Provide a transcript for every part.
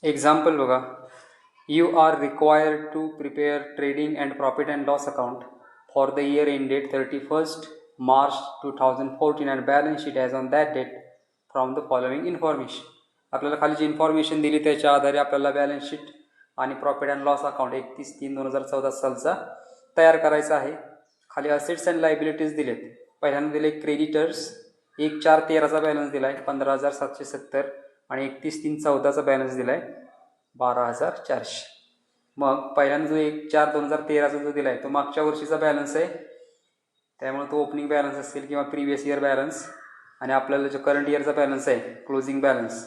Example बघा. You are required to prepare trading and profit and loss account for the year ended 31st March 2014 and balance sheet as on that date from the following information. आपल्याला खाली जी information दिली त्याच्या आधारे आपल्याला balance sheet आणि profit and loss account 31/3/2014 सालचा तयार करायचा आहे. खाली असेट्स अँड लायबिलिटीज दिलेत. पहिल्यांदा दिले क्रेडिटर्स 1/4/13चा बॅलन्स दिला आहे 15,770 आणि 31/3/14चा बॅलन्स दिला आहे 12,400. मग पहिल्यांदा जो 1/4/2013चा जो दिला आहे तो मागच्या वर्षीचा बॅलन्स आहे, त्यामुळे तो ओपनिंग बॅलन्स असेल किंवा प्रिव्हियस इयर बॅलन्स. आणि आपल्याला जो करंट इयरचा बॅलन्स आहे क्लोजिंग बॅलन्स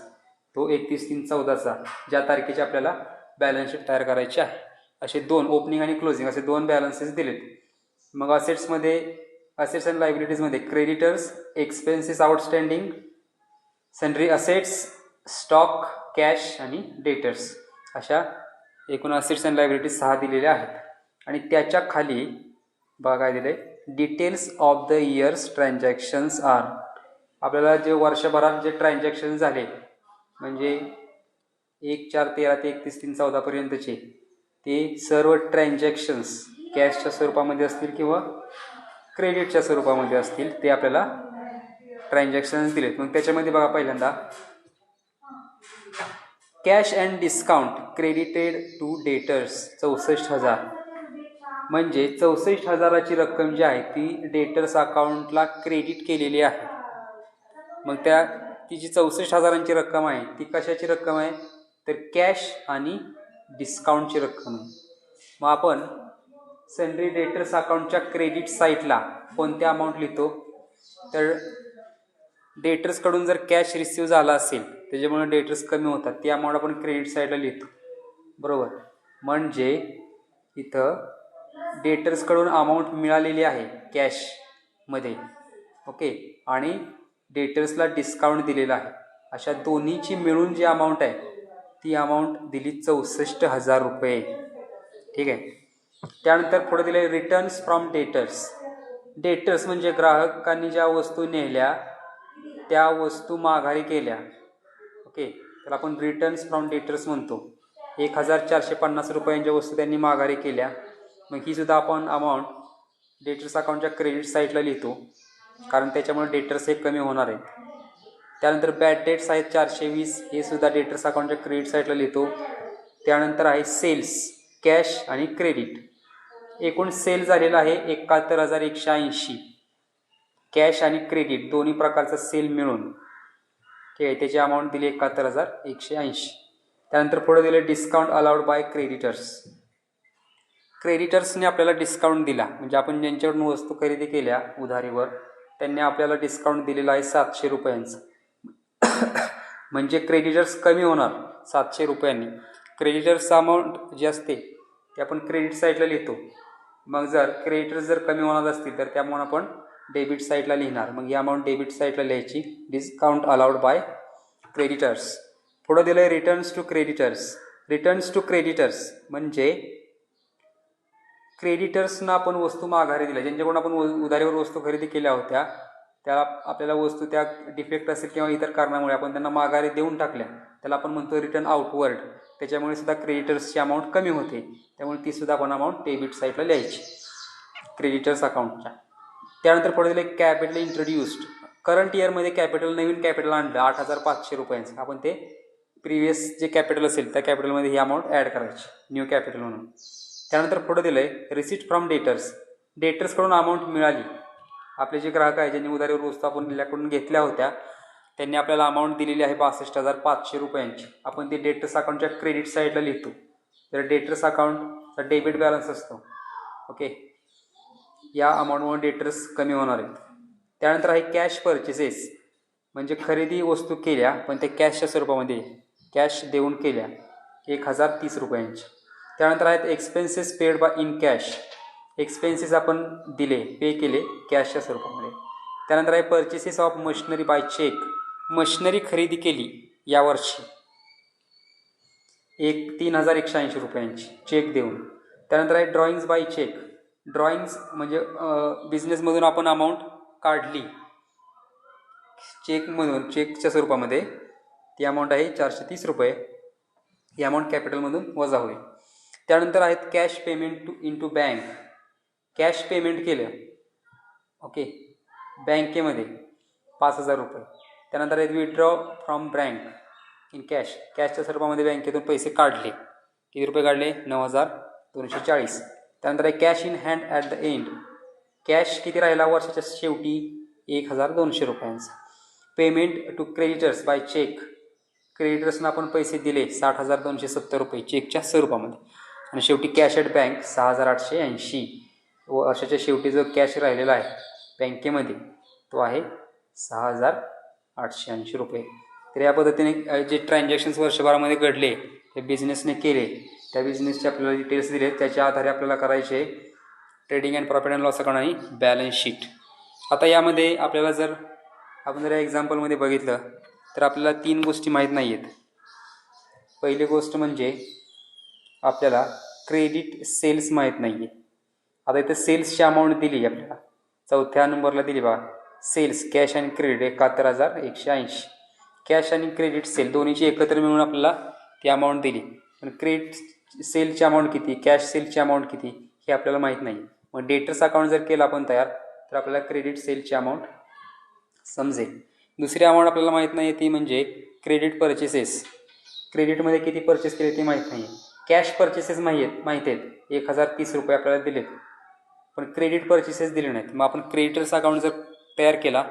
तो 31/3/14चा, ज्या तारखेची आपल्याला बॅलन्स शीट तयार करायची आहे. असे दोन ओपनिंग आणि क्लोजिंग असे दोन बॅलन्सेस दिलेत. मग असेट्समध्ये असेट्स अँड लायबिलिटीजमध्ये creditors, expenses outstanding, sundry assets, stock, cash आणि डेटर्स अशा एकूण असेट्स अँड लायबिलिटीज 6 दिलेल्या आहेत. आणि त्याच्या खाली बघा काय दिले, details of the year's transactions are. आपल्याला जे वर्षभरात जे ट्रान्झॅक्शन झाले म्हणजे 1/4/13 ते 31/3/14पर्यंतचे ते सर्व ट्रान्झॅक्शन्स कॅशच्या स्वरूपामध्ये असतील किंवा क्रेडिटच्या स्वरूपामध्ये असतील ते आपल्याला ट्रान्झॅक्शन्स दिलेत. मग त्याच्यामध्ये बघा पहिल्यांदा cash and discount credited to debtors 64,000. म्हणजे 64,000ची रक्कम जी आहे ती डेटर्स अकाउंटला क्रेडिट केलेली आहे. मग ती जी 64,000ची रक्कम आहे ती कशाची रक्कम आहे तर कॅश आणि डिस्काउंटची रक्कम आहे. मग आपण सन्ड्री डेटर्स अकाउंटच्या क्रेडिट साईडला कोणत्या अमाऊंट लिहितो तर डेटर्सकडून जर कॅश रिसिव्ह झाला असेल त्याच्यामुळे डेटर्स कमी होतात ती अमाऊंट आपण क्रेडिट साईडला लिहितो, बरोबर. म्हणजे इथं डेटर्सकडून अमाऊंट मिळालेली आहे कॅशमध्ये, ओके, आणि डेटर्सला डिस्काउंट दिलेला आहे. अशा दोन्हीची मिळून जी अमाऊंट आहे ती अमाऊंट दिली 64,000 रुपये. ठीक आहे. त्यानंतर पुढे दिले रिटर्न्स फ्रॉम डेटर्स. डेटर्स म्हणजे ग्राहकांनी ज्या वस्तू नेल्या त्या वस्तू माघारी केल्या, ओके, तर आपण रिटर्न्स फ्रॉम डेटर्स म्हणतो. 1,450 रुपयांच्या वस्तू त्यांनी माघारी केल्या. मग ही सुद्धा आपण अमाऊंट डेटर्स अकाउंटच्या क्रेडिट साईडला लिहितो कारण त्याच्यामुळे डेटर्स हे कमी होणार आहेत. त्यानंतर बॅड डेट्स आहेत 420, हे सुद्धा डेटर्स अकाउंटच्या क्रेडिट साईडला लिहितो. त्यानंतर आहे सेल्स, कॅश आणि क्रेडिट. एकूण सेल झालेला आहे 71,180, कॅश आणि क्रेडिट दोन्ही प्रकारचा सेल मिळून, ठीक आहे, त्याची अमाऊंट दिली 71,180. त्यानंतर पुढे दिले डिस्काउंट अलाउड बाय क्रेडिटर्स. क्रेडिटर्सने आपल्याला डिस्काउंट दिला म्हणजे आपण ज्यांच्याकडून वस्तू खरेदी केल्या उधारीवर त्यांनी आपल्याला डिस्काउंट दिलेला आहे 700 रुपयांचं. म्हणजे क्रेडिटर्स कमी होणार 700 रुपयांनी. क्रेडिटर्स अमाऊंट जी असते ती आपण क्रेडिट साईडला लिहितो. मग जर क्रेडिटर्स जर कमी होणार असतील तर त्यामुळे आपण डेबिट साईडला लिहिणार. मग ही अमाऊंट डेबिट साईडला लिहायची, डिस्काउंट अलाउड बाय क्रेडिटर्स. पुढं दिलं आहे returns to creditors. Returns to creditors म्हणजे क्रेडिटर्सना आपण वस्तू माघारी दिल्या, ज्यांच्याकडून आपण उधारीवर वस्तू खरेदी केल्या होत्या त्याला आपल्याला वस्तू त्या डिफेक्ट असेल किंवा इतर कारणामुळे आपण त्यांना माघारी देऊन टाकल्या, त्याला आपण म्हणतो रिटर्न आउटवर्ड. त्याच्यामुळे सुद्धा क्रेडिटर्सची अमाऊंट कमी होते, त्यामुळे ती सुद्धा आपण अमाऊंट डेबिट साईडला लिहायची क्रेडिटर्स अकाउंटच्या. त्यानंतर पुढे दिले कॅपिटल इंट्रोड्युस्ड. करंट इयरमध्ये कॅपिटल, नवीन कॅपिटल आणलं 8,500 रुपयांचं, आपण ते प्रिव्हियस जे कॅपिटल असेल त्या कॅपिटलमध्ये ही अमाऊंट ॲड करायची न्यू कॅपिटल म्हणून. त्यानंतर पुढे दिलं आहे रिसिट फ्रॉम डेटर्स. डेटर्सकडून अमाऊंट मिळाली, आपले जे ग्राहक आहे ज्यांनी उधारीवर वस्तू आपण दिल्याकडून घेतल्या होत्या त्यांनी आपल्याला अमाऊंट दिलेली आहे 62,500 रुपयांची. आपण ती डेटर्स अकाउंटच्या क्रेडिट साईडला लिहितो. तर डेटर्स अकाउंटचा डेबिट बॅलन्स असतो, ओके, या अमाऊंटमुळे डेटर्स कमी होणार आहेत. त्यानंतर आहे कॅश परचेसेस म्हणजे खरेदी वस्तू केल्या पण ते कॅशच्या स्वरूपामध्ये कॅश देऊन केल्या 1,030 रुपयांची. त्यानंतर आहेत expenses paid by in cash. Expenses आपण दिले, पे केले कॅशच्या स्वरूपामध्ये. त्यानंतर आहे purchases of machinery by cheque. Machinery खरेदी केली यावर्षी 3,180 रुपयांची चेक देऊन. त्यानंतर आहे ड्रॉइंग्स बाय चेक. ड्रॉइंग्स म्हणजे बिझनेसमधून आपण अमाऊंट काढली चेकमधून, चेकच्या स्वरूपामध्ये ती अमाऊंट आहे 430 रुपये. ही अमाऊंट कॅपिटलमधून वजा होईल. त्यानंतर आहेत cash payment to bank. Cash payment केलं ओके बँकेमध्ये 5,000 रुपये. त्यानंतर आहेत withdraw from bank in cash. कॅशच्या स्वरूपामध्ये बँकेतून पैसे काढले. किती रुपये काढले? 9,240. त्यानंतर आहे cash in hand at the end. Cash किती राहिला वर्षाच्या शेवटी? 1,200 रुपयांचा. Payment to creditors by cheque. क्रेडिटर्सना आपण पैसे दिले 60,270 रुपये चेकच्या स्वरूपामध्ये. आणि शेवटी कॅश ॲट बँक 6,880. वर्षाच्या शेवटी जो कॅश राहिलेला आहे बँकेमध्ये तो आहे 6,880 रुपये. तर या पद्धतीने जे ट्रान्झॅक्शन्स वर्षभरामध्ये घडले ते बिझनेसने केले त्या बिझनेसचे आपल्याला डिटेल्स दिले त्याच्या आधारे आपल्याला करायचे trading and profit and loss account आणि बॅलन्स शीट. आता यामध्ये आपल्याला जर आपण जर या एक्झाम्पलमध्ये बघितलं तर आपल्याला 3 गोष्टी माहीत नाही आहेत. पहिली गोष्ट म्हणजे आपल्याला क्रेडिट सेल्स माहीत नाही आहे. आता इथं सेल्सची अमाऊंट दिली आपल्याला 4थ्या नंबरला दिली बघा. सेल्स कॅश आणि क्रेडिट 71,180. कॅश आणि क्रेडिट सेल दोन्हीची एकत्र मिळून आपल्याला ती अमाऊंट दिली. पण क्रेडिट सेलची अमाऊंट किती, कॅश सेलची अमाऊंट किती हे आपल्याला माहीत नाही. मग डेटर्स अकाउंट जर केलं आपण तयार तर आपल्याला क्रेडिट सेलची अमाऊंट समजेल. दुसरी अमाऊंट आपल्याला माहीत नाही ती म्हणजे क्रेडिट परचेसेस. क्रेडिटमध्ये किती परचेस केले ते माहीत नाही. कॅश परचेसेस माहीत आहेत 1,030 रुपये आपल्याला दिलेत पण क्रेडिट परचेसेस दिले नाहीत. मग आपण क्रेडिटर्स अकाउंट जर तयार केला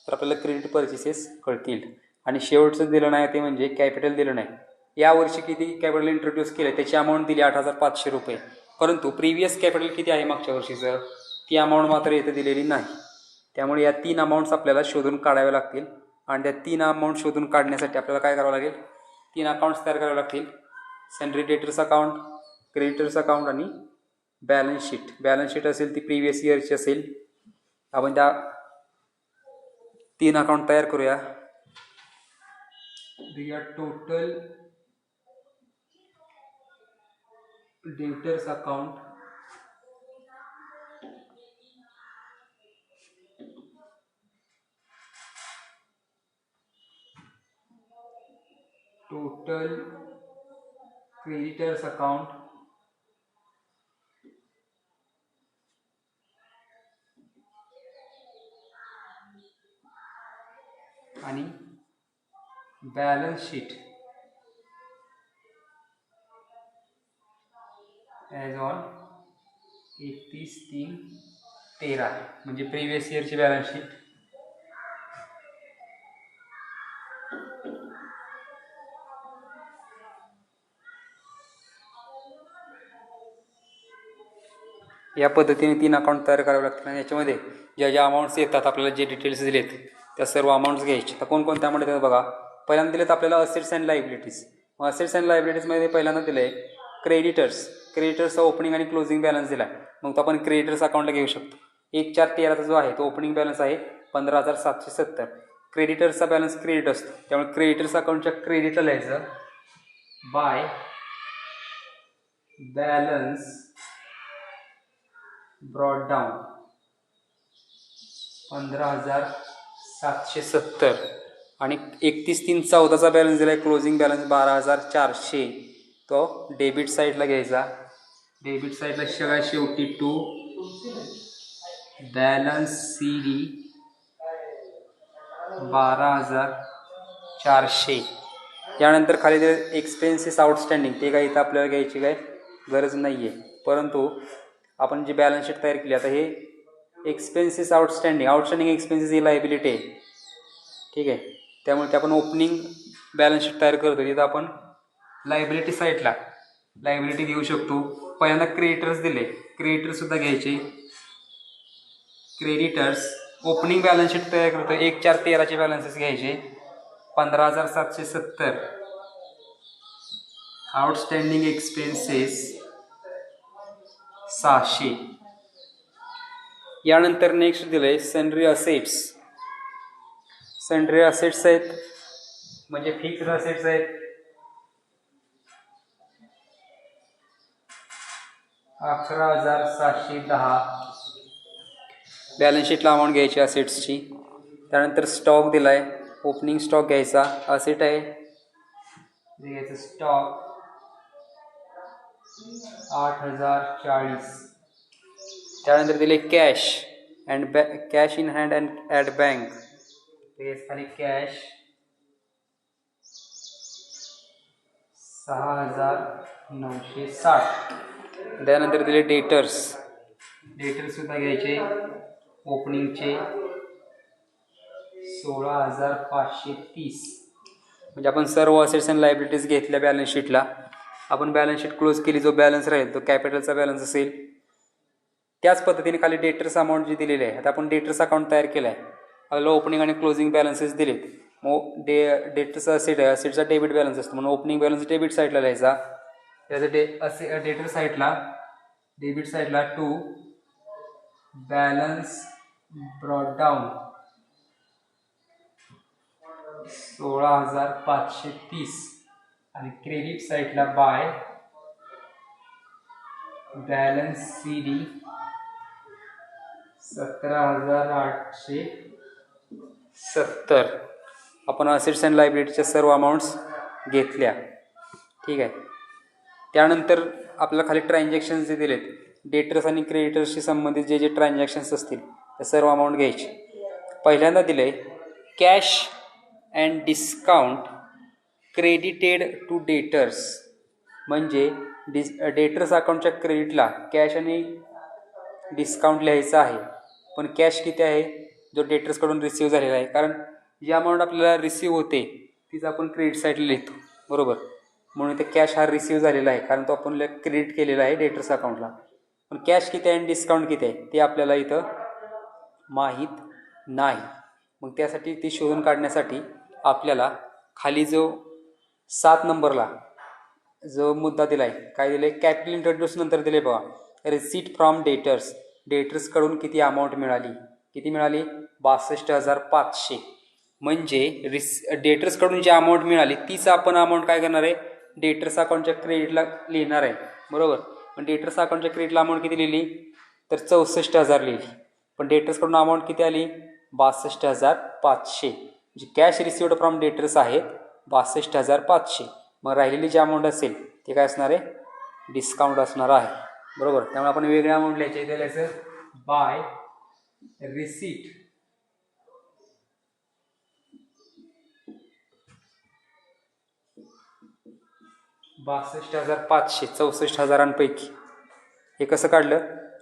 तर आपल्याला क्रेडिट परचेसेस कळतील. आणि शेवटचं दिलं नाही ते म्हणजे कॅपिटल दिलं नाही. यावर्षी किती कॅपिटल इंट्रोड्यूस केलं त्याची अमाऊंट दिली 8,500 रुपये. परंतु प्रिव्हियस कॅपिटल किती आहे मागच्या वर्षीचं ती अमाऊंट मात्र इथं दिलेली नाही. त्यामुळे या 3 अमाऊंट्स आपल्याला शोधून काढाव्या लागतील. आणि त्या 3 अमाऊंट शोधून काढण्यासाठी आपल्याला काय करावं लागेल? 3 अकाउंट्स तयार करावे लागतील. Sundry debtors account, creditors account आणि बॅलन्स शीट. बॅलन्स शीट असेल ती प्रिव्हियस इयरची असेल. आपण त्या 3 अकाउंट तयार करूया. Total debtors account total creditors account आणि बॅलन्स शीट ॲज ऑन 31/3/13 म्हणजे प्रिव्हियस इयरची बॅलन्स शीट. या पद्धतीने 3 अकाउंट तयार करावे लागतात. आणि याच्यामध्ये ज्या अमाऊंट्स येतात आपल्याला जे डिटेल्स दिलेत त्या सर्व अमाऊंट्स घ्यायचे. तर कोणकोणत्या अमाऊंट येतात बघा. पहिल्यांदा दिलेत आपल्याला असेट्स अँड लायबिलिटीज. मग असेट्स अँड लायबिलिटीजमध्ये पहिल्यांदा दिलं आहे क्रेडिटर्सचा ओपनिंग आणि क्लोजिंग बॅलन्स दिला आहे. मग तो आपण क्रेडिटर्स अकाउंटला घेऊ शकतो. 1/4/13 जो आहे तो ओपनिंग बॅलन्स आहे 15,770. क्रेडिटर्सचा बॅलन्स क्रेडिट असतो त्यामुळे क्रेडिटर्स अकाउंटच्या क्रेडिटला लिहायचं बाय बॅलन्स ब्रॉड डाऊन 15,770 आणि 31/3/14चा बॅलन्स दिला आहे क्लोजिंग बॅलन्स 12,400. तो डेबिट साईडला घ्यायचा. डेबिट साईडला सगळ्यात शेवटी टू बॅलन्स CD 12,400. यानंतर खाली जे एक्सपेन्सेस आउटस्टँडिंग ते काही इथं आपल्याला घ्यायची काय गरज नाही आहे. परंतु आपण जी बॅलन्स शीट तयार केली आता हे एक्सपेन्सेस आउटस्टँडिंग एक्सपेन्सेस ही लायबिलिटी आहे. ठीक आहे. त्यामुळे ते आपण ओपनिंग बॅलन्स शीट तयार करतो तिथं आपण लायबिलिटी साईडला लायबिलिटी घेऊ शकतो. पहिल्यांदा क्रेडिटर्स दिले क्रेडिटर्ससुद्धा घ्यायचे. क्रेडिटर्स ओपनिंग बॅलन्स शीट तयार करतो 1/4/13चे बॅलन्सेस घ्यायचे 15,770. Outstanding expenses 600. यानंतर नेक्स्ट दिलंय सन्ड्री असेट्स. सन्ड्री असेट्स आहेत म्हणजे फिक्स्ड असेट्स आहेत 11,710. बॅलन्स शीटला अमाऊंट घ्यायची असेट्सची. त्यानंतर स्टॉक दिलाय ओपनिंग स्टॉक घ्यायचा असेट आहे घ्यायचं स्टॉक 8040. त्यानंतर दिले cash and cash in hand and at bank, खाली कॅश 6960. त्यानंतर दिले डेटर्स सुद्धा घ्यायचे, ओपनिंगचे 16530. म्हणजे आपण सर्व असेट्स अँड लायबिलिटीज घेतल्या बॅलन्स शीटला. आपण बॅलन्स शीट क्लोज केली, जो बॅलन्स राहील तो कॅपिटलचा बॅलन्स असेल. त्याच पद्धतीने खाली डेटर्स अमाऊंट जी दिलेली आहे, आता आपण डेटर्स अकाउंट तयार केलं आहे. आपल्याला ओपनिंग आणि क्लोजिंग बॅलन्सेस दिलेत. मग डेटर्स असेटचा डेबिट बॅलन्स असतो, म्हणून ओपनिंग बॅलन्स डेबिट साईडला लिहायचा. त्याचा डेटर साईडला डेबिट साईडला टू बॅलन्स ब्रॉट डाऊन 16530. आणि क्रेडिट साईडला बाय बॅलन्स CD 17870. आपण असेट्स अँड लायबिलिटीच्या सर्व अमाऊंट्स घेतल्या. ठीक आहे. त्यानंतर आपल्याला खाली ट्रान्झॅक्शन्स जे दिलेत, डेटर्स आणि क्रेडिटर्सशी संबंधित जे ट्रान्झॅक्शन्स असतील ते सर्व अमाऊंट घ्यायची. पहिल्यांदा दिलं आहे cash and discount credited to debtors, म्हणजे डेटर्स अकाउंटच्या क्रेडिटला कॅश आणि डिस्काउंट लिहायचं आहे. पण कॅश किती आहे, जो डेटर्सकडून रिसीव्ह झालेला आहे. कारण जी अमाऊंट आपल्याला रिसीव्ह होते तीच आपण क्रेडिट साईडला लिहितो, बरोबर. म्हणून ते कॅश हा रिसीव्ह झालेला आहे, कारण तो आपण क्रेडिट केलेला आहे डेटर्स अकाउंटला. पण कॅश किती आहे आणि डिस्काउंट किती आहे ते आपल्याला इथं माहीत नाही. मग त्यासाठी ती शोधून काढण्यासाठी आपल्याला खाली जो 7 नंबरला जो मुद्दा दिला आहे, काय दिलं आहे, कॅपिटल इंट्रोड्यूस नंतर दिले बघा, रिसीट फ्रॉम डेटर्स. डेटर्सकडून किती अमाऊंट मिळाली, किती मिळाली, 62,500. म्हणजे डेटर्सकडून जी अमाऊंट मिळाली तीच आपण अमाऊंट काय करणार आहे, डेटर्स अकाउंटच्या क्रेडिटला लिहिणार आहे, बरोबर. पण डेटर्स अकाउंटच्या क्रेडिटला अमाऊंट किती लिहिली, तर 64,000 लिहिली. पण डेटर्सकडून अमाऊंट किती आली, 62,500. जी कॅश रिसिव्ड फ्रॉम डेटर्स आहेत 62,500. मग राहिलेली जी अमाऊंट असेल ते काय असणार आहे, डिस्काउंट असणार आहे, बरोबर. त्यामुळे आपण वेगळ्या अमाऊंट लिहायचे. इथे लिहायचं बाय रिसीट $62,500, 64,000पैकी. हे कसं काढलं,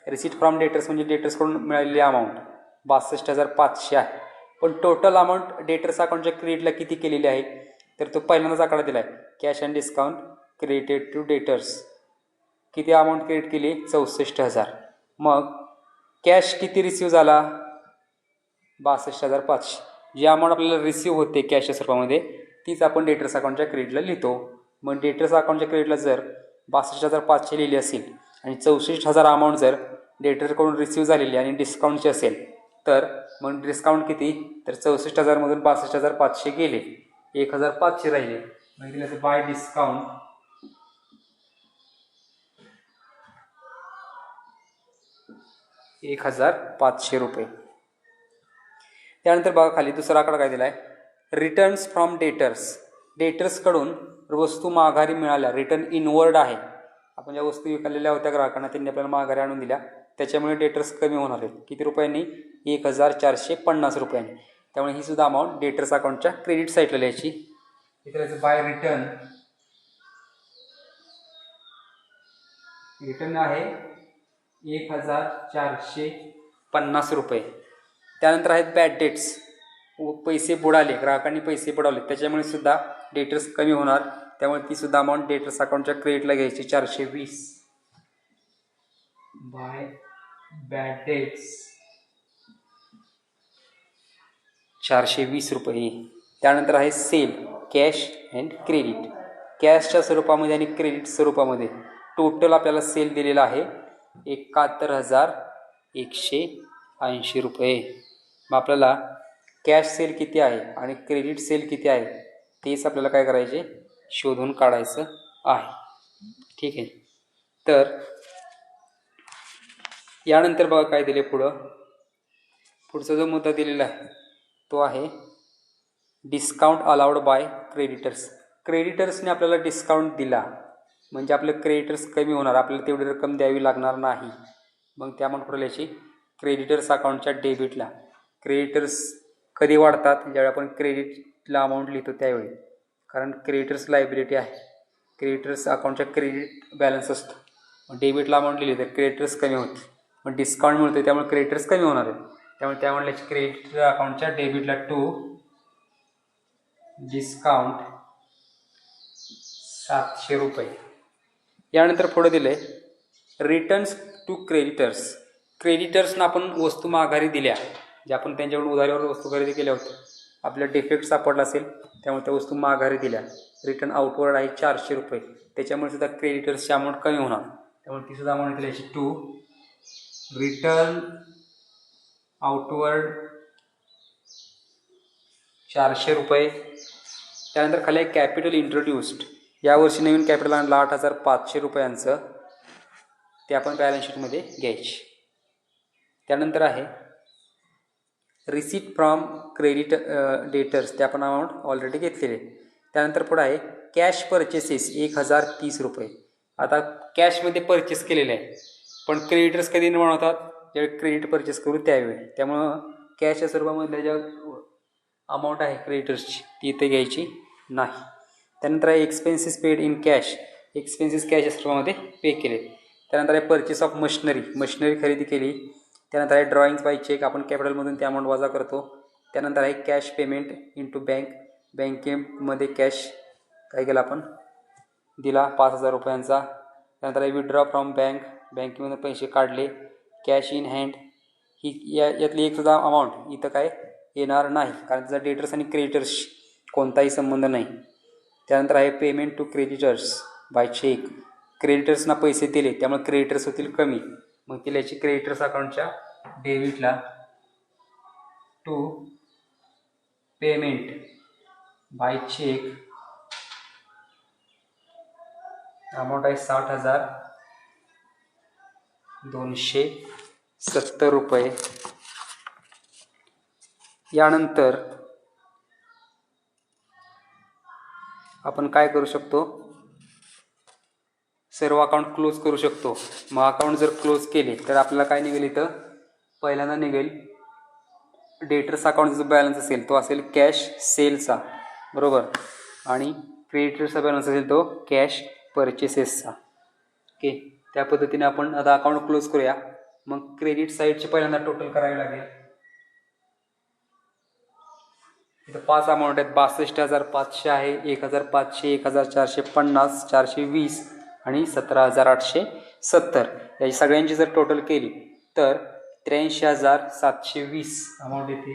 रिसीट फ्रॉम डेटर्स म्हणजे डेटर्सकडून मिळालेली अमाऊंट 62,500 आहे. पण टोटल अमाऊंट डेटर्स अकाउंटच्या क्रेडिटला किती केलेली आहे, तर तो पहिल्यांदाच आकडा दिला आहे, cash and discount credited to debtors. किती अमाऊंट क्रेडिट केली, 64,000. मग कॅश किती रिसीव्ह झाला, 62,500. जी अमाऊंट आपल्याला रिसीव्ह होते कॅशच्या स्वरूपामध्ये तीच आपण डेटर्स अकाउंटच्या क्रेडिटला लिहितो. मग डेटर्स अकाउंटच्या क्रेडिटला जर 62,500 लिहिली असेल आणि 64,000 अमाऊंट जर डेटरकडून रिसीव्ह झालेली आणि डिस्काउंटची असेल, तर मग डिस्काउंट किती, तर 64,000मधून 62,500 गेले, 1,500 राहिले. म्हणजे बाय डिस्काउंट 1,500 रुपये. त्यानंतर बघा खाली दुसरा आकडा काय दिला आहे, रिटर्न्स फ्रॉम डेटर्स. डेटर्सकडून वस्तू माघारी मिळाल्या, रिटर्न इनवर्ड आहे. आपण ज्या वस्तू विकलेल्या होत्या ग्राहकांना त्यांनी आपल्याला माघारी आणून दिल्या, त्याच्यामुळे डेटर्स कमी होणार आहेत. किती रुपयांनी, 1,450 रुपयांनी. त्यामुळे ही सुद्धा अमाऊंट डेटर्स अकाउंटच्या क्रेडिट साईडला लिहायची. इथे बाय रिटर्न आहे 1,450 रुपये. त्यानंतर आहेत बॅड डेट्स, पैसे बुडाले, ग्राहकांनी पैसे बुडवले, त्याच्यामुळे सुद्धा डेटर्स कमी होणार. त्यामुळे ती सुद्धा अमाऊंट डेटर्स अकाउंटच्या क्रेडिटला घ्यायची, 420 बाय बॅड डेट्स 420 रुपये. त्यानंतर आहे सेल, कॅश अँड क्रेडिट. कॅशच्या स्वरूपामध्ये आणि क्रेडिट स्वरूपामध्ये टोटल आपल्याला सेल दिलेला आहे 71,180 रुपये. मग आपल्याला कॅश सेल किती आहे आणि क्रेडिट सेल किती आहे तेच आपल्याला काय करायचे, शोधून काढायचं आहे. ठीक आहे. तर यानंतर बघा काय दिले, पुढचा जो मुद्दा दिलेला आहे तो आहे डिस्काउंट अलाउड बाय क्रेडिटर्स. क्रेडिटर्सने आपल्याला डिस्काउंट दिला म्हणजे आपलं क्रेडिटर्स कमी होणार, आपल्याला तेवढी रक्कम द्यावी लागणार नाही. मग त्या अमाऊंट कुठे लिहायची? क्रेडिटर्स अकाउंटच्या डेबिटला. क्रेडिटर्स कधी वाढतात? ज्यावेळी आपण क्रेडिटला अमाऊंट लिहितो त्यावेळी, कारण क्रेडिटर्स लायबिलिटी आहे. क्रेडिटर्स अकाउंटच्या क्रेडिट बॅलन्स असतो. डेबिटला अमाऊंट लिहिली तर क्रेडिटर्स कमी होते, पण डिस्काउंट मिळते त्यामुळे क्रेडिटर्स कमी होणार आहे. त्यामुळे लिहायची क्रेडिट अकाउंटच्या डेबिटला टू डिस्काउंट 700 रुपये. यानंतर पुढे दिले रिटर्न्स टू क्रेडिटर्स. क्रेडिटर्सना आपण वस्तू माघारी दिल्या, जे आपण त्यांच्याकडून उधारीवर वस्तू खरेदी केल्या होत्या, आपल्या डिफेक्ट सापडला असेल त्यामुळे त्या वस्तू माघारी दिल्या. रिटर्न आउटवर्ड आहे 400 रुपये, त्याच्यामुळे सुद्धा क्रेडिटर्सची अमाऊंट कमी होणार. त्यामुळे ती सुद्धा अमाऊंट दिल्याची टू रिटर्न आउटवर्ड 400 रुपये. त्यानंतर खाली कॅपिटल इंट्रोड्यूस्ड. यावर्षी नवीन कॅपिटल आणलं 8,500 रुपयांचं, ते आपण बॅलन्स शीटमध्ये घ्यायचे. त्यानंतर आहे रिसीट फ्रॉम क्रेडिट डेटर्स, ते आपण अमाऊंट ऑलरेडी घेतलेले. त्यानंतर पुढे आहे कॅश परचेसेस 1,030 रुपये. आता कॅशमध्ये परचेस केलेले आहे, पण क्रेडिटर्स कधी निर्माण होतात? ज्यावेळी क्रेडिट परचेस करू त्यावेळी. त्यामुळं कॅशच्या स्वरूपामध्ये ज्या अमाऊंट आहे क्रेडिटर्सची ती इथे घ्यायची नाही. त्यानंतर आहे expenses paid in cash. Expenses कॅशच्या स्वरूपामध्ये पे केले. त्यानंतर आहे परचेस ऑफ मशिनरी खरेदी केली. त्यानंतर आहे ड्रॉइंग्स बाय चेक, आपण कॅपिटलमधून ते अमाऊंट वजा करतो. त्यानंतर आहे cash payment in to bank. बँकेमध्ये कॅश काय केलं आपण? दिला 5,000 रुपयांचा. त्यानंतर आहे विड्रॉ फ्रॉम बँक, बँकेमधून पैसे काढले. कॅश इन हँड, ही यातली एक सुद्धा अमाऊंट इथं काय येणार नाही, कारण त्याचा डेटर्स आणि क्रेडिटर्स कोणताही संबंध नाही. त्यानंतर आहे payment to creditors by cheque. क्रेडिटर्सना पैसे दिले त्यामुळे क्रेडिटर्स होतील कमी, मग ती लिहायची क्रेडिटर्स अकाउंटच्या डेबिटला to payment by cheque. Amount आहे 60,270 रुपये. यानंतर आपण काय करू शकतो? सर्व अकाउंट क्लोज करू शकतो. मग अकाउंट जर क्लोज केले तर आपल्याला काय निघेल? इथं पहिल्यांदा निघेल डेटर्स अकाउंटचा जो बॅलन्स असेल तो असेल कॅश सेलचा, बरोबर, आणि क्रेडिटर्सचा बॅलन्स असेल तो कॅश परचेसेसचा. ओके, त्या पद्धतीने आपण आता अकाउंट क्लोज करूया. मग क्रेडिट साईडचे पहिल्यांदा टोटल करावे लागेल. इथं 5 अमाऊंट आहेत. 62,500 आहे, 1,500, 1,450, 420 आणि 17,870. याची सगळ्यांची जर टोटल केली तर 83,720 अमाऊंट येते.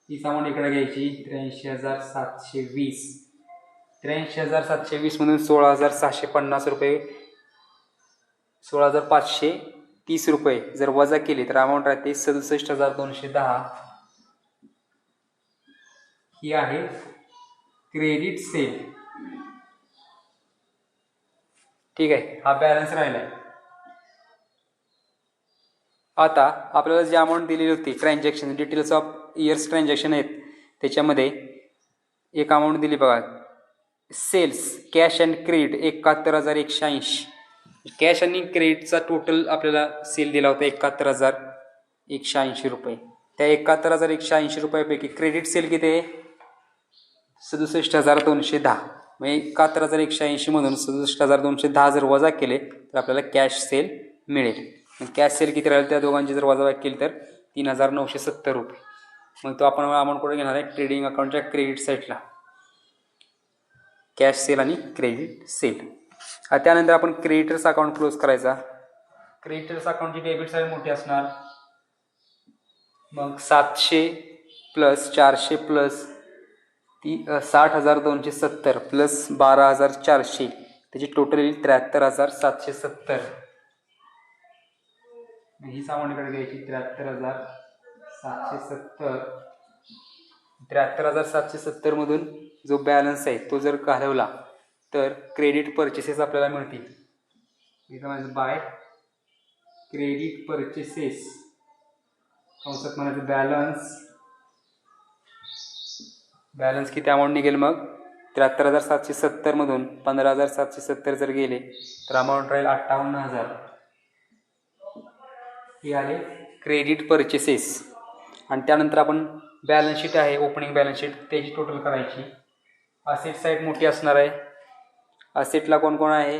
तीच अमाऊंट इकडे घ्यायची 83,720. 83,720 मधून 16,650 रुपये, 16,530 रुपये जर वजा केले तर अमाऊंट राहते 67,210. ही आहे क्रेडिट सेल. ठीक आहे, हा बॅलन्स राहिला आहे. आता आपल्याला जी अमाऊंट दिलेली होती transaction details of year's transaction आहेत, त्याच्यामध्ये एक अमाऊंट दिली बघा, sales cash and credit 71,180. Cash आणि क्रेडिटचा टोटल आपल्याला सेल दिला होता 71,180 रुपये. त्या 71,180 रुपयापैकी क्रेडिट सेल किती आहे? 67,210. म्हणजे 71,180 मधून 67,210 जर वजा केले तर आपल्याला कॅश सेल मिळेल. कॅश सेल किती राहील? त्या दोघांची जर वजाबाकी केली तर 3,970 रुपये. मग तो आपण अमाऊंट कुठे घेणार आहे? ट्रेडिंग अकाउंटच्या क्रेडिट साईडला, कॅश सेल आणि क्रेडिट सेल. त्यानंतर आपण क्रेडिटर्स अकाउंट क्लोज करायचा. क्रेडिटर्स अकाउंटची डेबिट साईड मोठी असणार. मग 700 प्लस 400 प्लस 60,270 प्लस 12,400, त्याची टोटल येईल 73,770. हीच अमाऊंटकडे घ्यायची 73,770. 73,770 मधून जो बॅलन्स आहे तो जर घालवला तर क्रेडिट परचेसेस आपल्याला मिळतील. इथं म्हणजे बाय क्रेडिट परचेसेस कंसात म्हणायचं बॅलन्स किती अमाऊंट निघेल? मग 73,770मधून 15,770 जर गेले तर अमाऊंट राहील 58,000. हे आले क्रेडिट परचेसेस. आणि त्यानंतर आपण बॅलन्स शीट आहे, ओपनिंग बॅलन्स शीट, त्याची टोटल करायची. असेट साईड मोठी असणार आहे. असेटला कोण कोण आहे?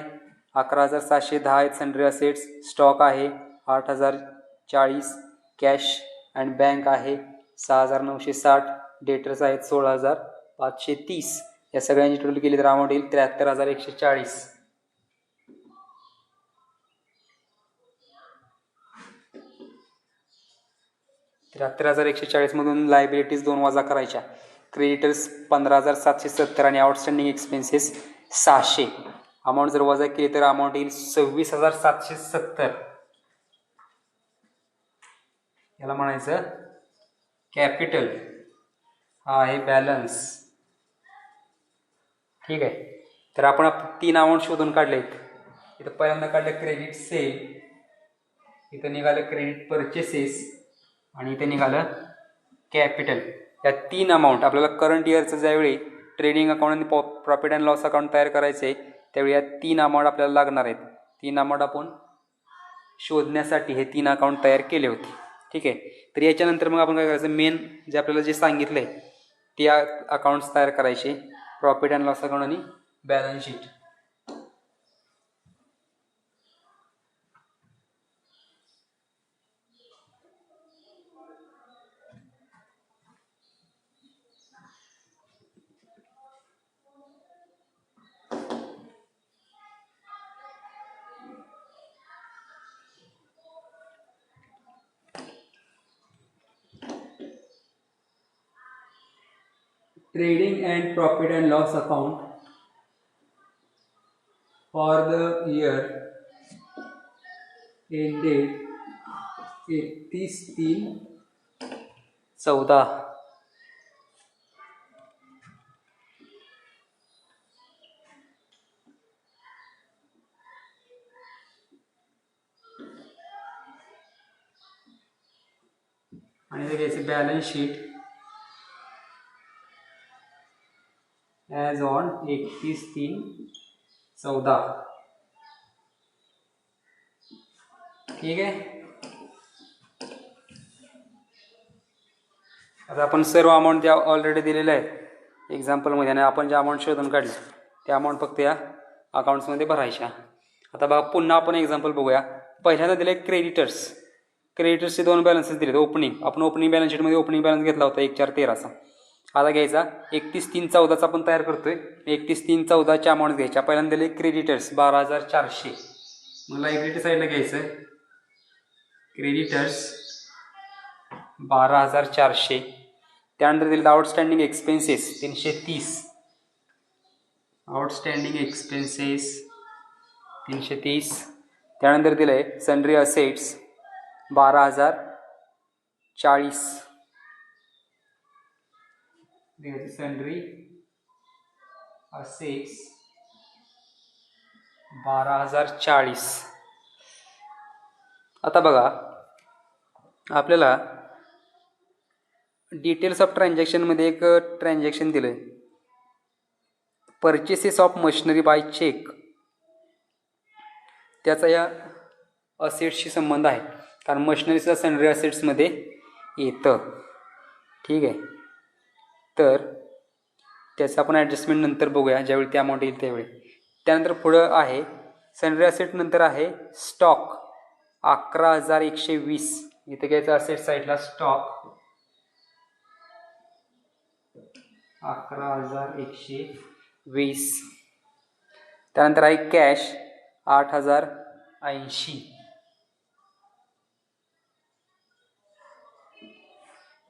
11,710 आहेत सन्ड्री असेट्स. स्टॉक आहे 8,040. कॅश अँड बँक आहे 6,960. डेटर्स आहेत 16,530. या सगळ्यांची टोटल केली तर अमाऊंट येईल 73,140. मधून लायबिलिटीज 2 वजा करायच्या. क्रेडिटर्स 15,770 आणि आउटस्टँडिंग एक्सपेन्सेस 600. अमाऊंट जर वजा केली तर अमाऊंट येईल 26,770. याला म्हणायचं कॅपिटल. हा आहे बॅलन्स. ठीक आहे. तर आपण 3 अमाऊंट शोधून काढलेत. इथं पहिल्यांदा काढलं क्रेडिट सेल, इथं निघालं क्रेडिट परचेसेस आणि इथे निघालं कॅपिटल. या 3 अमाऊंट आपल्याला करंट इयरचं ज्यावेळी ट्रेडिंग अकाउंट आणि प्रॉफिट अँड लॉस अकाउंट तयार करायचं आहे त्यावेळी या 3 अमाऊंट आपल्याला लागणार आहेत. 3 अमाऊंट आपण शोधण्यासाठी हे 3 अकाउंट तयार केले होते. ठीक आहे. तर याच्यानंतर मग आपण काय करायचं, मेन जे आपल्याला जे सांगितलं आहे ते अकाउंट्स तयार करायचे, प्रॉफिट अँड लॉस अकाउंट आणि balance sheet. Trading and profit and loss account for the year ended 31/3/14. आणि घ्यायचे बॅलन्स शीट ॲज ऑन 31/3/14. ठीक आहे. आता आपण सर्व अमाऊंट ज्या ऑलरेडी दिलेल्या आहेत एक्झाम्पलमध्ये आणि आपण ज्या अमाऊंट शोधून काढली त्या अमाऊंट फक्त या अकाउंट्समध्ये भरायच्या. आता बघा पुन्हा आपण एक्झाम्पल बघूया. पहिल्यांदा दिले क्रेडिटर्स. क्रेडिटर्सचे 2 बॅलन्सेस दिलेत. ओपनिंग, आपण ओपनिंग बॅलन्स शीटमध्ये ओपनिंग बॅलन्स घेतला होता 1,413चा. आता घ्यायचा 31/3/14चा आपण तयार करतोय. 31/3/14च्या अमाऊंट घ्यायच्या. पहिल्यांदा दिले क्रेडिटर्स 12,400. मग लायबिलिटी साईडला घ्यायचं क्रेडिटर्स 12,400. त्यानंतर दिले आउटस्टँडिंग एक्सपेन्सेस 330. Outstanding expenses 330. त्यानंतर दिलं आहे सन्ड्री असेट्स 12,040. Sundry assets 12,040. आता बघा आपल्याला डिटेल्स ऑफ ट्रान्झॅक्शनमध्ये एक ट्रान्झॅक्शन दिलं आहे, purchases of machinery by cheque. त्याचा या असेट्सशी संबंध आहे कारण मशिनरीचा सन्ड्री असेट्समध्ये येतं. ठीक आहे. तर त्याचं आपण ॲडजस्टमेंट नंतर बघूया ज्यावेळी ते अमाऊंट येईल त्यावेळी. त्यानंतर पुढं आहे सन्ड्री असेट नंतर आहे स्टॉक 11,120. इथे घ्यायचं असेट साईडला स्टॉक 11,120. त्यानंतर आहे कॅश 8,080.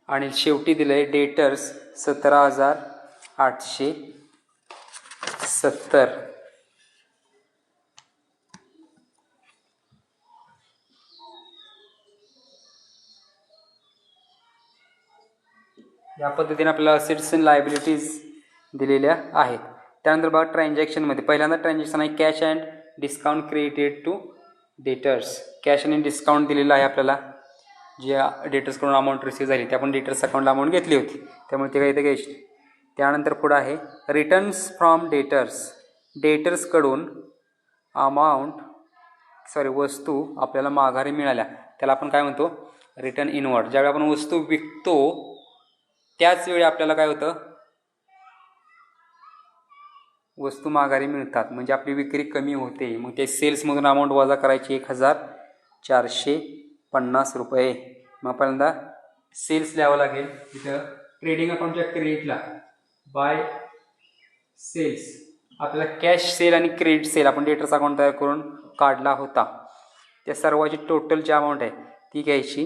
आणि शेवटी दिलं आहे डेटर्स 17,870. या पद्धतीने आपल्याला असेट्स अँड लायबिलिटीज दिलेल्या आहेत. त्यानंतर बघा ट्रान्झॅक्शनमध्ये पहिल्यांदा ट्रान्झॅक्शन आहे cash and discount credited to debtors. Cash आणि डिस्काउंट दिलेला आहे आपल्याला. जे डेटर्सकडून अमाऊंट रिसीव्ह झाली ते आपण डेटर्स अकाउंटला अमाऊंट घेतली होती त्यामुळे ते काही इथे घ्यायची. त्यानंतर पुढं आहे रिटर्न्स फ्रॉम डेटर्सकडून वस्तू आपल्याला माघारी मिळाल्या त्याला आपण काय म्हणतो, रिटर्न इनवर्ड. ज्यावेळी आपण वस्तू विकतो त्याच वेळी आपल्याला काय होतं, वस्तू माघारी मिळतात, म्हणजे आपली विक्री कमी होते. मग ते सेल्समधून अमाऊंट वजा करायची 1450 रुपये. मग पहिल्यांदा सेल्स लिहावं लागेल. तिथं ट्रेडिंग अकाउंटच्या क्रेडिटला बाय सेल्स आपल्याला कॅश सेल आणि क्रेडिट सेल आपण डेटर्स अकाउंट तयार करून काढला होता. त्या सर्वाची टोटल जी अमाऊंट आहे ती घ्यायची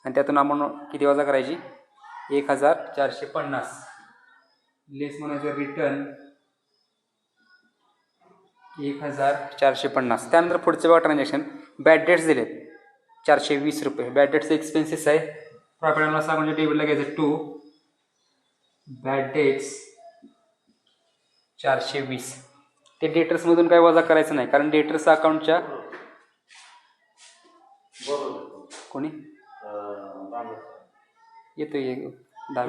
आणि त्यातून अमाऊंट किती वजा करायची, 1450 लेस म्हणायचं रिटर्न 1450. त्यानंतर पुढचे बघा ट्रान्झॅक्शन, बॅड डेट्स दिलेत 420 रुपये. बॅड डेट्स एक्सपेन्सेस आहे. प्रॉफिट अँड लॉस अकाउंटच्या टेबलला घ्यायचं 2 बॅड डेट्स 420. ते डेटर्समधून काय वजा करायचं नाही, कारण डेटर्स अकाउंटच्या कोणी येतोय 10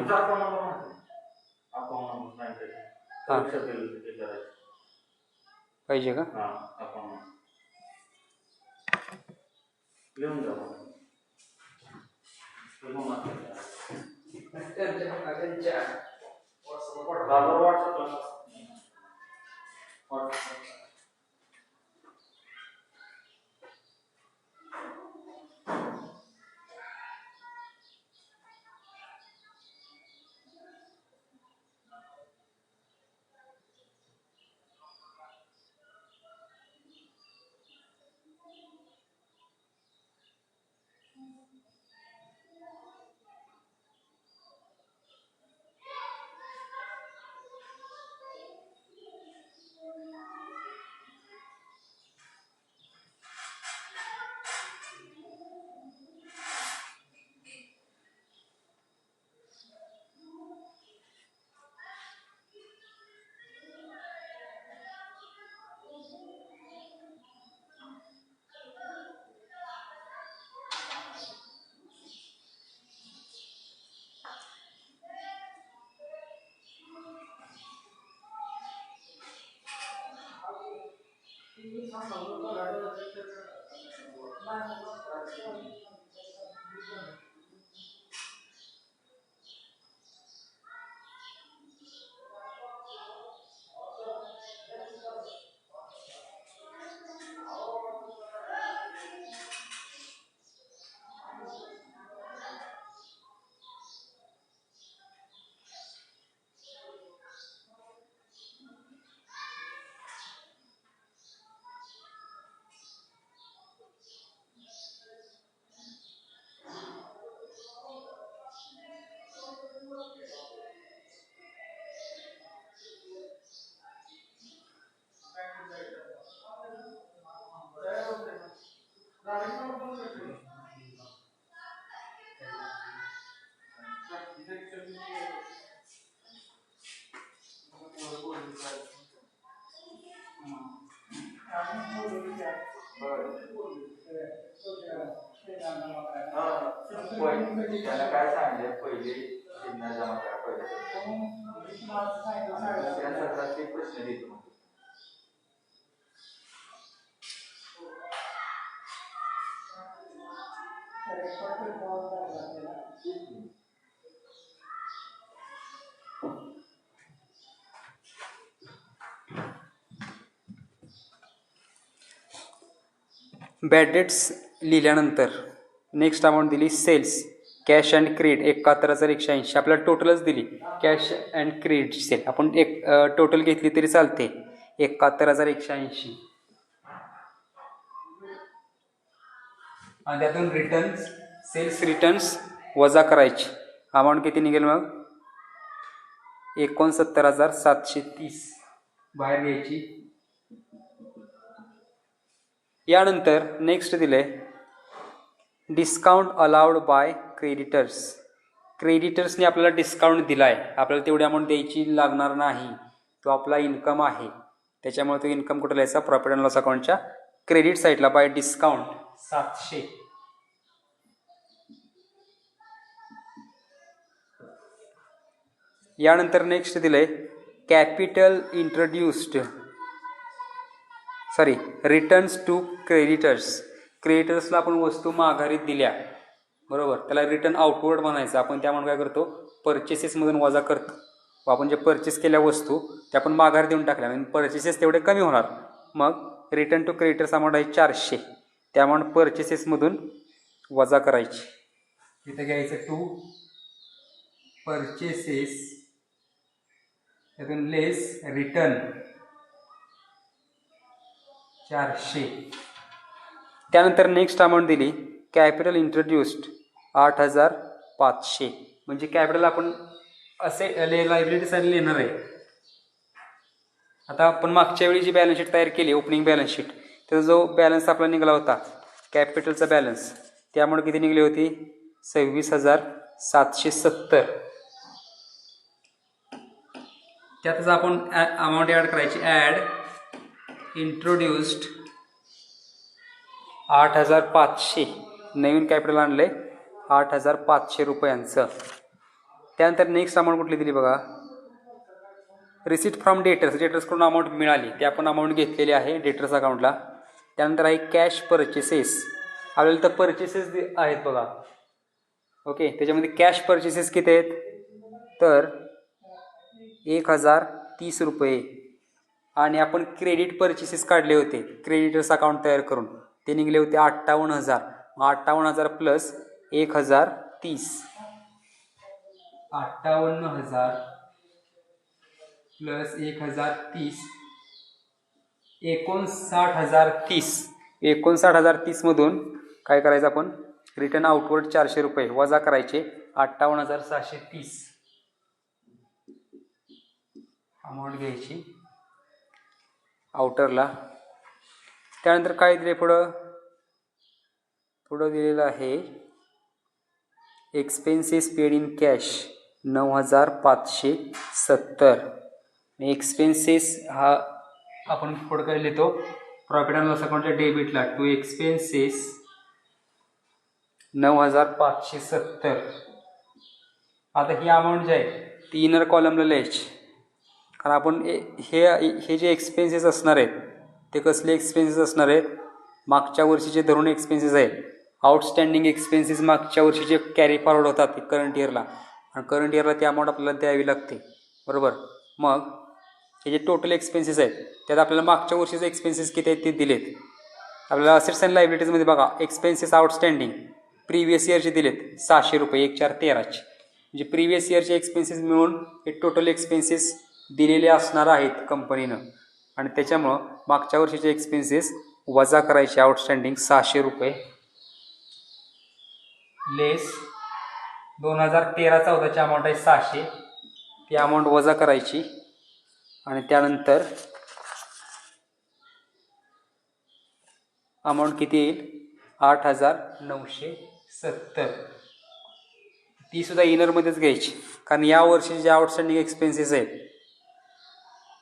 पाहिजे का, त्याला काय सांगितलं पहिले चिन्ह जमा करा पहिले दुसऱ्या सत्रात ते प्रश्न देतो. बॅड डेट्स लिहिल्यानंतर नेक्स्ट अमाऊंट दिली सेल्स कॅश अँड क्रेडिट 71,180. आपल्याला टोटलच दिली कॅश अँड क्रेडिट सेल, आपण एक टोटल घेतली तरी चालते 71,180. आणि त्यातून रिटर्न्स सेल्स रिटर्न्स वजा करायची अमाऊंट किती निघेल, मग 69,730 बाहेर घ्यायची. यानंतर नेक्स्ट दिले डिस्काउंट अलाउड बाय क्रेडिटर्स. क्रेडिटर्सने आपल्याला डिस्काउंट दिला आहे, आपल्याला तेवढी अमाऊंट द्यायची लागणार नाही, तो आपला इन्कम आहे, त्याच्यामुळे तो इन्कम कुठे लिहायचा, प्रॉफिट अँड लॉस अकाउंटच्या क्रेडिट साईडला बाय डिस्काउंट 700. यानंतर नेक्स्ट दिलंय कॅपिटल इंट्रोड्युस्ड रिटर्न्स टू क्रेडिटर्सला आपण वस्तू माघारीत दिल्या, बरोबर, त्याला रिटर्न आउटवर्ड म्हणायचं. आपण त्यामुळे काय करतो, परचेसेसमधून वजा करतो. आपण जे परचेस केल्या वस्तू त्या आपण माघार देऊन टाकल्या, म्हणजे परचेसेस तेवढे कमी होणार. मग रिटर्न टू क्रेडिटर्स अमाऊंट आहे 400, त्या अमाऊंट परचेसेसमधून वजा करायची. इथं घ्यायचं टू परचेसेस, त्यातून लेस रिटर्न 400. त्यानंतर नेक्स्ट अमाऊंट दिली कॅपिटल इंट्रोड्युस्ड 8500, म्हणजे कॅपिटल आपण असे लायबिलिटी साईड लिहिणार आहे. आता आपण मागच्या वेळी जी बॅलन्स शीट तयार केली, ओपनिंग बॅलन्स शीट, त्याचा जो बॅलन्स आपला निघाला होता कॅपिटलचा बॅलन्स, त्यामुळे किती निघली होती 26,770. त्यातच आपण अमाऊंट ॲड करायची, ॲड इंट्रोड्युस्ड 8500, नवीन कॅपिटल आणलंय 8500 रुपयांचं. त्यानंतर नेक्स्ट अमाऊंट कुठली दिली बघा, रिसिट फ्रॉम डेटर्सकडून अमाऊंट मिळाली, ते आपण अमाऊंट घेतलेली आहे डेटर्स अकाउंटला. त्यानंतर आहे कॅश परचेसेस, आपल्याला तर परचेसेस आहेत बघा, ओके. त्याच्यामध्ये कॅश परचेसेस किती आहेत, तर 1030 रुपये. आणि आपण क्रेडिट परचेसेस काढले होते क्रेडिटर्स अकाउंट तयार करून, ते निघले होते 58,000. 58,000 प्लस 1030, 58,000 प्लस 1030, 59,030. 59,030 मधून काय करायचं आपण, रिटर्न आउटवर्ड 400 रुपये वजा करायचे, 58,630 अमाऊंट घ्यायची आउटरला. त्यानंतर काय दिले पुढं दिलेलं आहे expenses paid in cash 9,570. Expenses हा आपण पुढं काय लिहितो, प्रॉफिट अँड लॉस अकाउंटच्या डेबिटला टू एक्सपेन्सेस 9,570. आता ही अमाऊंट जी आहे ती इनर कॉलमला लिहायची, कारण आपण हे जे एक्सपेन्सेस असणार आहेत ते कसले एक्सपेन्सेस असणार आहेत, मागच्या वर्षीचे धरून एक्सपेन्सेस आहेत. आउटस्टँडिंग एक्सपेन्सेस मागच्या वर्षीचे कॅरी फॉरवर्ड होतात करंट इयरला, आणि करंट इयरला ती अमाऊंट आपल्याला द्यावी लागते, बरोबर. मग हे जे टोटल एक्सपेन्सेस आहेत त्यात आपल्याला मागच्या वर्षीचे एक्सपेन्सेस किती आहेत ते दिलेत. आपल्याला असेट्स अँड लायबिलिटीजमध्ये बघा एक्सपेन्सेस आउटस्टँडिंग प्रिव्हियस इयरचे दिलेत 600 रुपये, 1,413चे, म्हणजे प्रिव्हियस इयरचे एक्सपेन्सेस मिळून हे टोटल एक्सपेन्सेस दिलेले असणार आहेत कंपनीनं, आणि त्याच्यामुळं मागच्या वर्षीचे एक्सपेन्सेस वजा करायचे आउटस्टँडिंग 600 रुपये, लेस 2013-14ची अमाऊंट आहे 600, ती अमाऊंट वजा करायची, आणि त्यानंतर अमाऊंट किती येईल 8,970. ती सुद्धा इनरमध्येच घ्यायची, कारण या वर्षी जे आउटस्टँडिंग एक्सपेन्सेस आहेत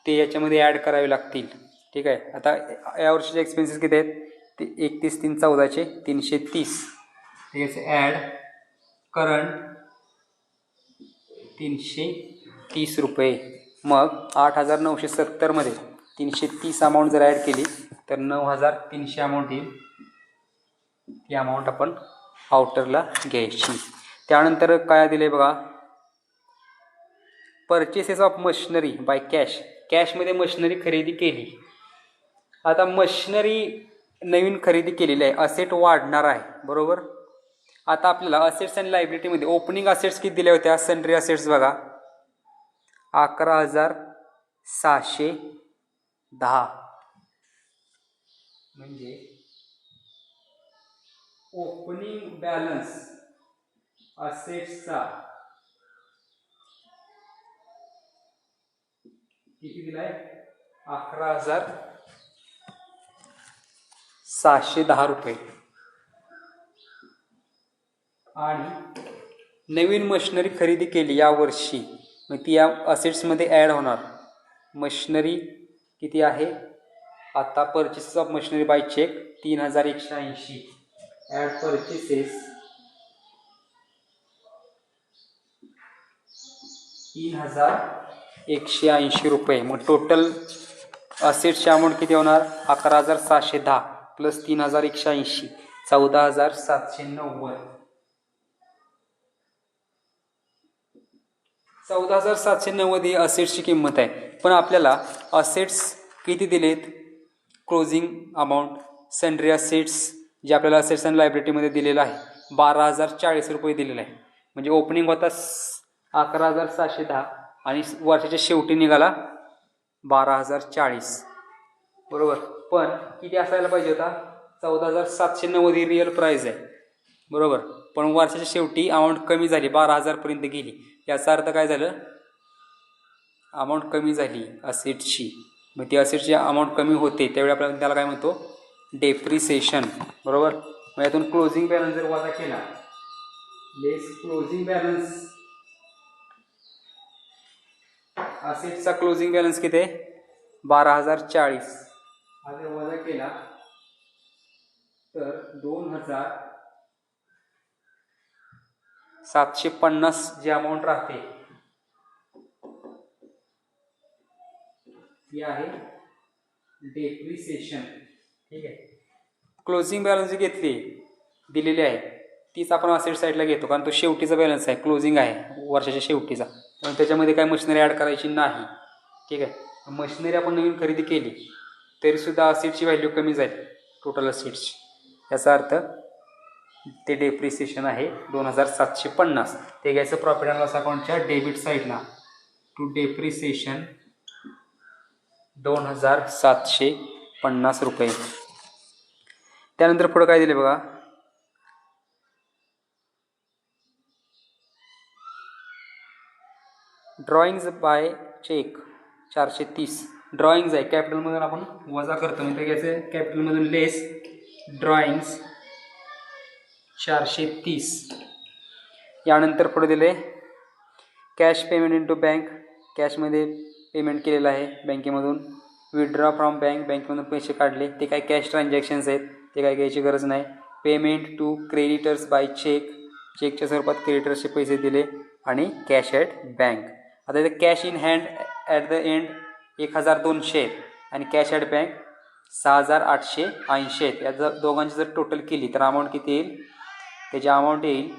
ते याच्यामध्ये ॲड करावे लागतील, ठीक आहे. आता या वर्षीचे एक्सपेन्सेस किती आहेत ते 31/3/14चे 330, ठीक आहे. ॲड करंट 330 रुपये. मग 8,970 मध्ये 330 अमाऊंट जर ॲड केली तर 9,300 अमाऊंट येईल, ती अमाऊंट आपण आउटरला घ्यायची. त्यानंतर काय दिले बघा, परचेसेस ऑफ मशिनरी बाय कॅशमध्ये मशिनरी खरेदी केली. आता मशिनरी नवीन खरेदी केलेली आहे, असेट वाढणार आहे, बरोबर. आता आपल्याला असेट्स अँड लायबिलिटीमध्ये ओपनिंग असेट्स किती दिल्या होत्या, सन्ड्री असेट्स बघा 11,610, म्हणजे ओपनिंग बॅलन्स असेट्सचा किती दिलाय 11,610 रुपये. आणि नवीन मशिनरी खरेदी केली या वर्षी, मग ती या असेट्समध्ये ॲड होणार. मशिनरी किती आहे आता, purchases of machinery by cheque 3,180, add purchases 3,180 रुपये. मग टोटल असेट्सची अमाऊंट किती होणार? 11,710 प्लस 3,180 14,790. 14,790 ही असेट्सची किंमत आहे. पण आपल्याला असेट्स किती दिलेत? क्लोजिंग अमाऊंट सन्ड्री असेट्स जे आपल्याला असेट्स अँड लायबिलिटीमध्ये दिलेलं आहे 12,040 रुपये दिलेलं आहे. म्हणजे ओपनिंग होता 11,710 आणि वर्षाच्या शेवटी निघाला 12,040 बरोबर. पण किती असायला पाहिजे होता? 14,790 ही रिअल प्राईज आहे बरोबर. पण वर्षाच्या शेवटी अमाऊंट कमी झाली 12,000 गेली. याचा अर्थ काय झालं? अमाऊंट कमी झाली असेट्सची. मग ती असेट्सची अमाऊंट कमी होते त्यावेळी आपण त्याला काय म्हणतो? डेप्रिसिएशन बरोबर. मग यातून क्लोजिंग बॅलन्स जर वजा केला लेस क्लोजिंग बॅलन्स, असेट्सचा क्लोजिंग बॅलन्स किती आहे? 12,040. हा जर वजा केला तर 2,750 जी अमाऊंट राहते ही आहे डेप्रिसिएशन. ठीक आहे. क्लोजिंग बॅलन्स जी घेतली दिलेली आहे तीच आपण असेट साईडला घेतो कारण तो शेवटीचा बॅलन्स आहे, क्लोजिंग आहे वर्षाच्या शेवटीचा. पण त्याच्यामध्ये काही मशिनरी ॲड करायची नाही. ठीक आहे. मशिनरी आपण नवीन खरेदी केली तरीसुद्धा असेटची व्हॅल्यू कमी झाली टोटल असेट्सची. याचा अर्थ ते डेप्रिसिएशन आहे 2,750. ते घ्यायचं प्रॉफिट अँड लॉस अकाउंटच्या डेबिट साईडला. टू डेप्रिसिएशन 2,750 रुपये. त्यानंतर पुढं काय दिले बघा? Drawings bye check 430. ड्रॉइंग्ज आहे कॅपिटलमधून आपण वजा करतो म्हणजे घ्यायचं कॅपिटलमधून लेस ड्रॉइंग्ज 430. यानंतर पुढे दिले कॅश पेमेंट इंटू बँक. कॅशमध्ये पेमेंट केलेलं आहे बँकेमधून. विड्रॉ फ्रॉम बँक, बँकेमधून पैसे काढले ते काय कॅश ट्रान्झॅक्शन्स आहेत ते काय घ्यायची गरज नाही. Payment to creditors by cheque, चेकच्या स्वरूपात क्रेडिटर्सचे पैसे दिले आणि कॅश ॲट बँक. आता इथे cash in hand at the end 1,200 आहेत आणि कॅश ॲट बँक 6,880 आहेत. या दोघांची जर टोटल केली तर अमाऊंट किती येईल? त्याची अमाऊंट येईल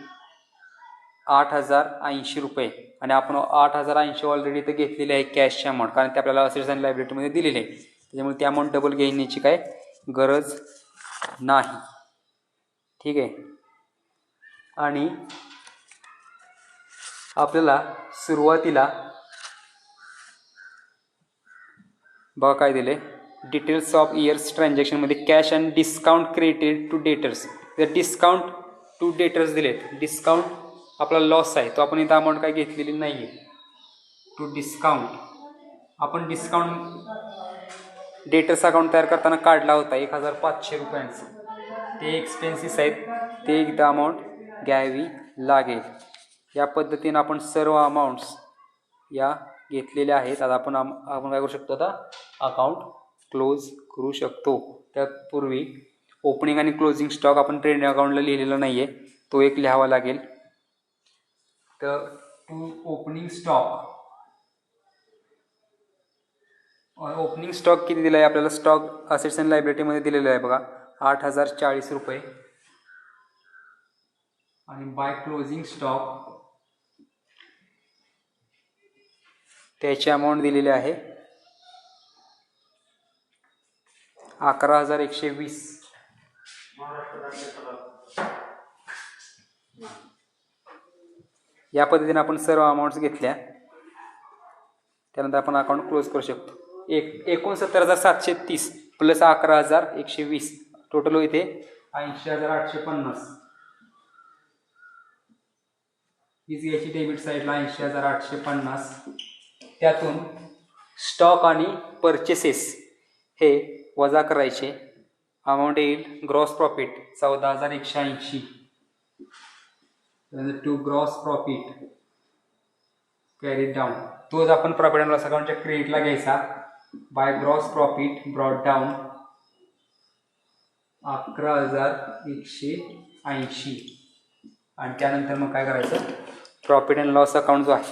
8,080 रुपये. आणि आपण 8,080 ऑलरेडी इथं घेतलेली आहे कॅशची अमाऊंट कारण ते आपल्याला असेट्स आणि लायबिलिटीमध्ये दिलेली आहे. त्याच्यामुळे ती अमाऊंट डबल घेण्याची काय गरज नाही. ठीक आहे. आणि आपल्याला सुरुवातीला बघा काय दिले डिटेल्स ऑफ इयर्स ट्रान्झॅक्शनमध्ये cash and discount credited to debtors. जर डिस्काउंट टू डेटर्स दिलेत, डिस्काउंट आपला लॉस आहे तो आपण इथं अमाऊंट काय घेतलेली नाही आहे. टू डिस्काउंट आपण डिस्काउंट डेटर्स अकाउंट तयार करताना काढला होता 1,500 रुपयांचं. ते एक्सपेन्सेस आहेत ते एकदा अमाऊंट घ्यावी लागेल. या पद्धतीनं आपण सर्व अमाऊंट्स या घेतलेल्या आहेत. आता आपण काय करू शकतो? आता अकाउंट क्लोज करू शकतो. त्यापूर्वी ओपनिंग आणि क्लोजिंग स्टॉक आपण ट्रेडिंग अकाउंटला लिहिलेला नाही आहे, तो एक लिहावा लागेल. तर to opening stock, opening stock किती दिला आहे आपल्याला? स्टॉक असेट्स अँड लायबिलिटीमध्ये दिलेलं आहे बघा 8,040 रुपये. आणि बाय क्लोजिंग स्टॉक त्याची अमाऊंट दिलेली आहे 11,120. या पद्धतीने आपण सर्व अमाऊंट्स घेतल्या. त्यानंतर आपण अकाउंट क्लोज करू शकतो. 69,730 प्लस 11,120 टोटल होते 80,850. हीच घ्यायची डेबिट साईडला 80,850. त्यातून स्टॉक आणि परचेसेस हे वजा करायचे. अमाऊंट येईल gross profit 14,180. To gross profit carry down तोच आपण प्रॉफिट अँड लॉस अकाउंटच्या क्रेडिटला घ्यायचा. By gross profit brought down 11,180. आणि त्यानंतर मग काय करायचं? प्रॉफिट अँड लॉस अकाउंट जो आहे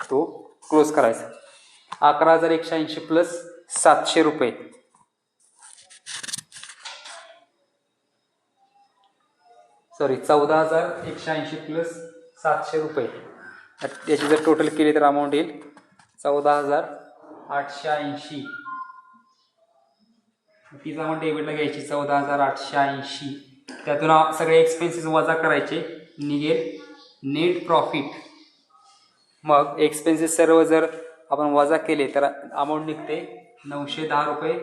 तो क्लोज करायचा. 11,180 प्लस 700 रुपये. सॉरी 14,180 प्लस 700 रुपये. याची जर टोटल केली तर अमाऊंट येईल 14,880. तीच अमाऊंट डेबिटला घ्यायची 14,880. त्यातून सगळे एक्सपेन्सेस वजा करायचे, निघेल नेट प्रॉफिट. मग एक्सपेन्सेस सर्व जर आपण वजा केले तर अमाऊंट निघते 910 रुपये.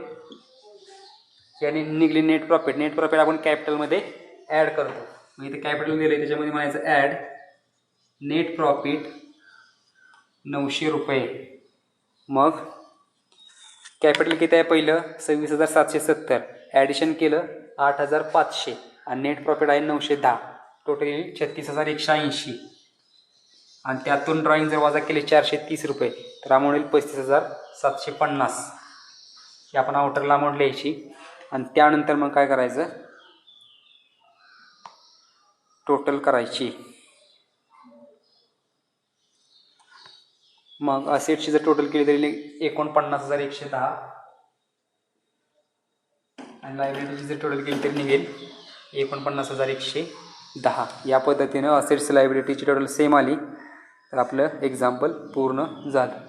याने निघली नेट प्रॉफिट. नेट प्रॉफिट आपण कॅपिटलमध्ये ॲड करतो. मग इथे कॅपिटल दिले त्याच्यामध्ये म्हणायचं ॲड नेट प्रॉफिट 900 रुपये. मग कॅपिटल किती आहे पहिलं 26,770, ॲडिशन केलं 8,500 आणि नेट प्रॉफिट आहे 910. टोटल येईल 36,180. आणि त्यातून ड्रॉइंग जर वजा केले 430 रुपये तर अमाऊंट येईल 35,750. ही आपण आउटरला अमाऊंट लिहायची. आणि त्यानंतर मग काय करायचं टोटल करायची. मग असेटची जर टोटल केली तरी 49,110 आणि लायबिलिटीची जर टोटल केली तरी निघेल 49,110. या पद्धतीनं असेट्स लायबिलिटीची टोटल सेम आली तर आपलं एक्झाम्पल पूर्ण झालं.